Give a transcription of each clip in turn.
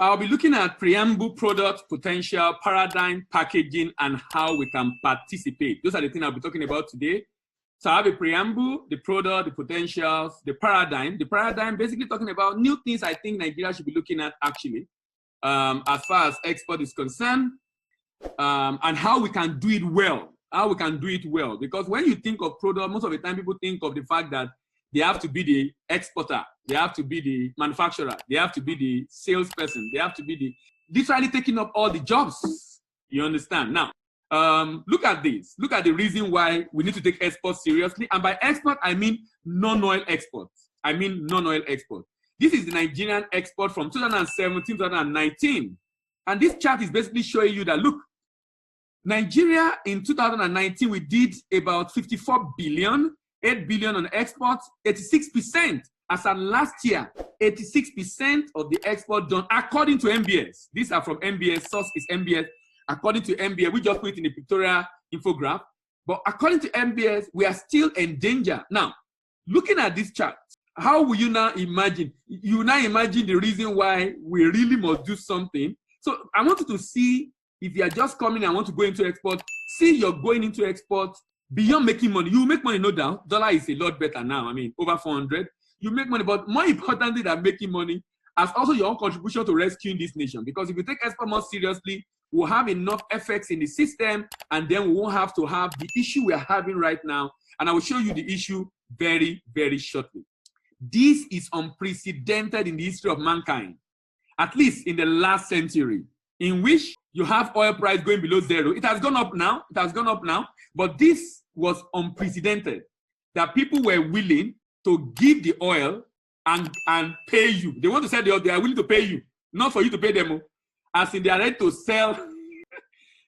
I'll be looking at preamble, product, potential, paradigm, packaging, and how we can participate. Those are the things I'll be talking about today. So I have a preamble, the product, the potentials, the paradigm. The paradigm basically talking about new things I think Nigeria should be looking at actually, as far as export is concerned, and how we can do it well. How we can do it well. Because when you think of product, most of the time people think of the fact that they have to be the exporter, they have to be the manufacturer, they have to be the salesperson, they have to be the literally taking up all the jobs. You understand? Now, look at this. Look at the reason why we need to take export seriously. And by export, I mean non-oil export. I mean non-oil export. This is the Nigerian export from 2017 to 2019. And this chart is basically showing you that, look, Nigeria in 2019, we did about 54 billion, 8 billion on exports, 86%. As of last year, 86% of the export done, according to MBS. These are from MBS, source is MBS. According to MBS, we just put it in the pictorial infograph. But according to MBS, we are still in danger. Now, looking at this chart, how will you now imagine? You now imagine the reason why we really must do something. So I want you to see, if you are just coming and want to go into export, see you're going into export beyond making money. You make money, no doubt. Dollar is a lot better now. I mean, over 400. You make money, but more importantly than making money, as also your own contribution to rescuing this nation. Because if you take export more seriously, we'll have enough effects in the system, and then we won't have to have the issue we are having right now. And I will show you the issue very, very shortly. This is unprecedented in the history of mankind, at least in the last century, in which you have oil price going below zero. It has gone up now. It has gone up now. But this was unprecedented, that people were willing to give the oil and pay you. They want to say they are willing to pay you, not for you to pay them, as in they are ready to sell.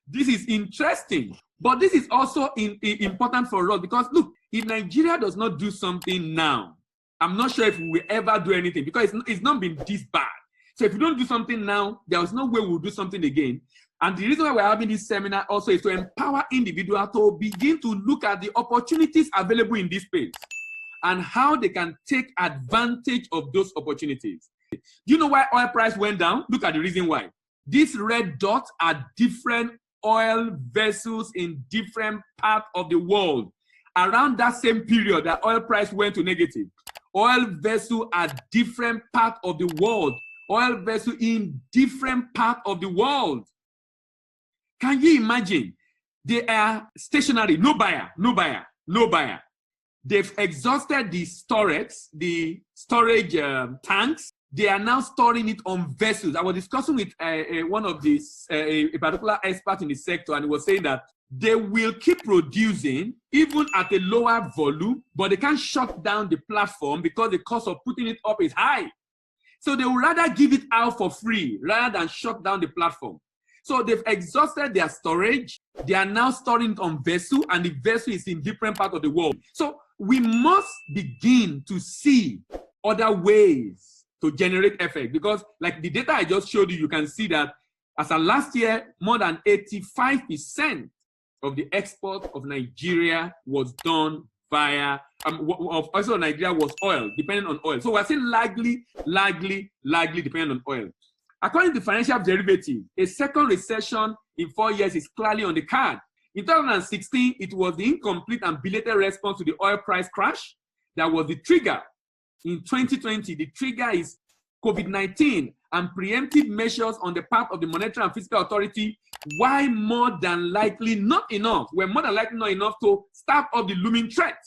This is interesting. But this is also important for us because, look, if Nigeria does not do something now, I'm not sure if we will ever do anything because it's not been this bad. So if we don't do something now, there's no way we'll do something again. And the reason why we're having this seminar also is to empower individuals to begin to look at the opportunities available in this space and how they can take advantage of those opportunities. Do you know why oil price went down? Look at the reason why. These red dots are different oil vessels in different parts of the world. Around that same period, the oil price went to negative. Oil vessels are different parts of the world. Oil vessels in different parts of the world. Can you imagine? They are stationary, no buyer, no buyer, no buyer. They've exhausted the storage tanks. They are now storing it on vessels. I was discussing with one of these, a particular expert in the sector, and he was saying that they will keep producing even at a lower volume, but they can't shut down the platform because the cost of putting it up is high. So they would rather give it out for free rather than shut down the platform. So they've exhausted their storage. They are now storing it on vessel, and the vessel is in different parts of the world. So we must begin to see other ways to generate effect, because like the data I just showed you, you can see that as of last year, more than 85% of the export of Nigeria was done via, also Nigeria was oil, depending on oil. So we're saying largely dependent on oil. According to financial derivative, a second recession in 4 years is clearly on the card. In 2016, it was the incomplete and belated response to the oil price crash that was the trigger. In 2020, the trigger is COVID-19 and preemptive measures on the part of the Monetary and Fiscal Authority. Why more than likely not enough? We're more than likely not enough to start up the looming threat.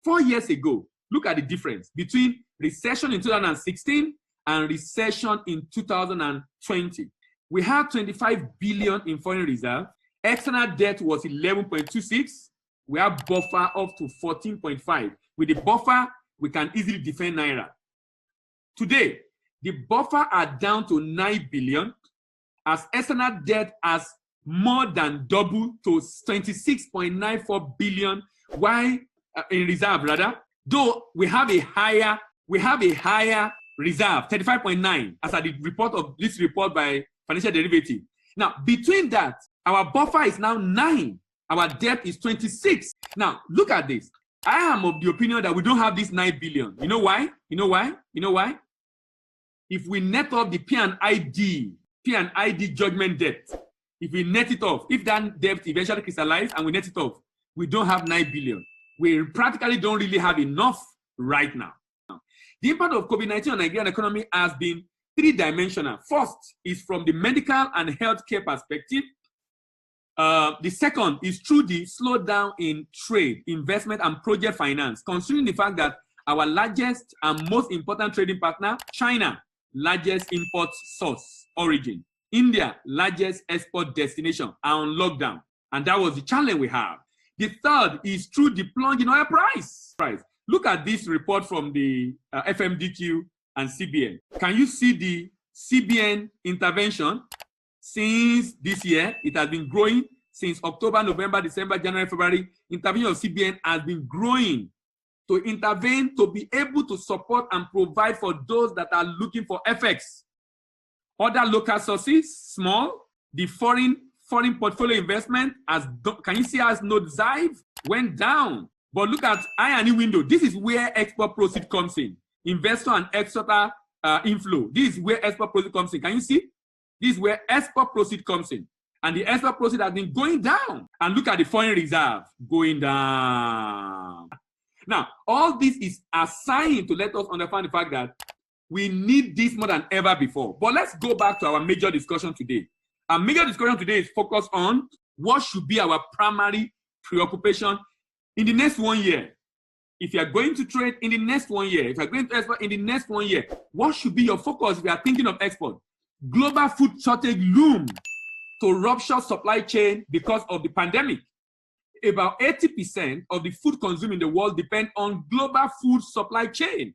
4 years ago, look at the difference between recession in 2016 and recession in 2020. We had 25 billion in foreign reserve. External debt was 11.26. We have buffer up to 14.5. With the buffer, we can easily defend Naira. Today, the buffer are down to 9 billion, as external debt has more than doubled to 26.94 billion. Why in reserve, rather? Though we have a higher reserve, 35.9, as at the report of this report by Financial Derivative. Now, between that, our buffer is now 9. Our debt is 26. Now, look at this. I am of the opinion that we don't have this 9 billion. You know why? You know why? You know why? if we net off the P&ID judgment debt, if we net it off, if that debt eventually crystallizes and we net it off, we don't have 9 billion. We practically don't really have enough right now. The impact of COVID-19 on the Nigerian economy has been three-dimensional. First is from the medical and healthcare perspective. The second is through the slowdown in trade, investment, and project finance, considering the fact that our largest and most important trading partner, China, largest import source origin, India, largest export destination, are on lockdown. And that was the challenge we have. The third is through the plunge in oil price. Look at this report from the FMDQ and CBN. Can you see the CBN intervention? Since this year, it has been growing. Since October, November, December, January, February, intervention of CBN has been growing to intervene, to be able to support and provide for those that are looking for FX. Other local sources, small. The foreign portfolio investment, can you see as nosedive, went down. But look at I&E window. This is where export proceed comes in. Investor and exporter inflow. This is where export proceed comes in. Can you see? This is where export proceed comes in. And the export proceed has been going down. And look at the foreign reserve going down. Now, all this is a sign to let us understand the fact that we need this more than ever before. But let's go back to our major discussion today. Our major discussion today is focused on what should be our primary preoccupation in the next 1 year. If you are going to trade in the next 1 year, if you are going to export in the next 1 year, what should be your focus if you are thinking of export? Global food shortage loom to rupture supply chain because of the pandemic. About 80% of the food consumed in the world depend on global food supply chain.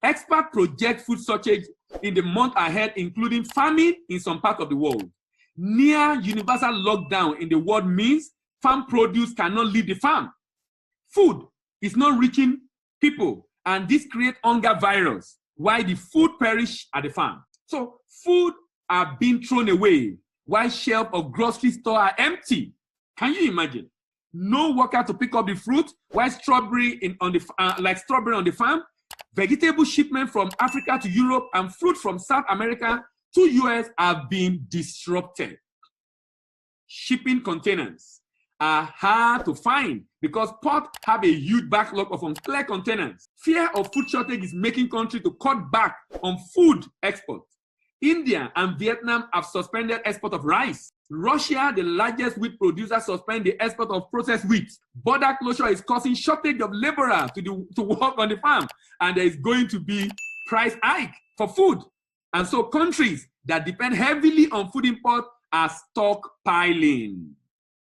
Experts project food shortage in the month ahead, including famine in some parts of the world. Near universal lockdown in the world means farm produce cannot leave the farm. Food is not reaching people, and this creates hunger virus, while the food perish at the farm. So food are being thrown away, while shelves of grocery store are empty. Can you imagine? No worker to pick up the fruit, while strawberry on the farm. Vegetable shipment from Africa to Europe and fruit from South America to US have been disrupted. Shipping containers are hard to find because ports have a huge backlog of unclear containers. Fear of food shortage is making countries to cut back on food export. India and Vietnam have suspended export of rice. Russia, the largest wheat producer, suspended the export of processed wheat. Border closure is causing shortage of laborers to work on the farm, and there is going to be price hike for food. And so countries that depend heavily on food import are stockpiling.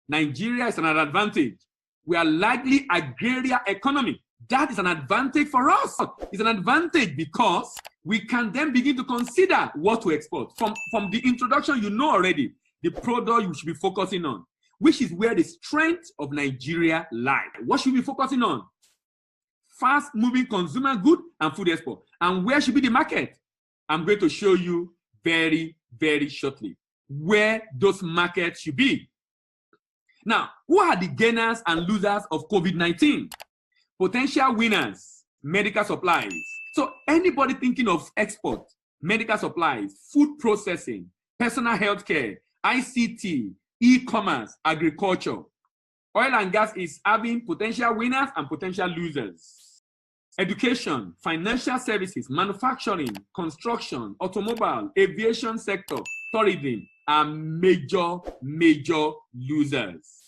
Nigeria is an advantage. We are largely agrarian economy. That is an advantage for us. It's an advantage because we can then begin to consider what to export. From the introduction, you know already the product you should be focusing on, which is where the strength of Nigeria lies. What should we be focusing on? Fast-moving consumer good and food export. And where should be the market? I'm going to show you very, very shortly where those markets should be. Now, who are the gainers and losers of COVID-19? Potential winners, medical supplies. So anybody thinking of export, medical supplies, food processing, personal health care, ICT, e-commerce, agriculture. Oil and gas is having potential winners and potential losers. Education, financial services, manufacturing, construction, automobile, aviation sector, tourism are major losers.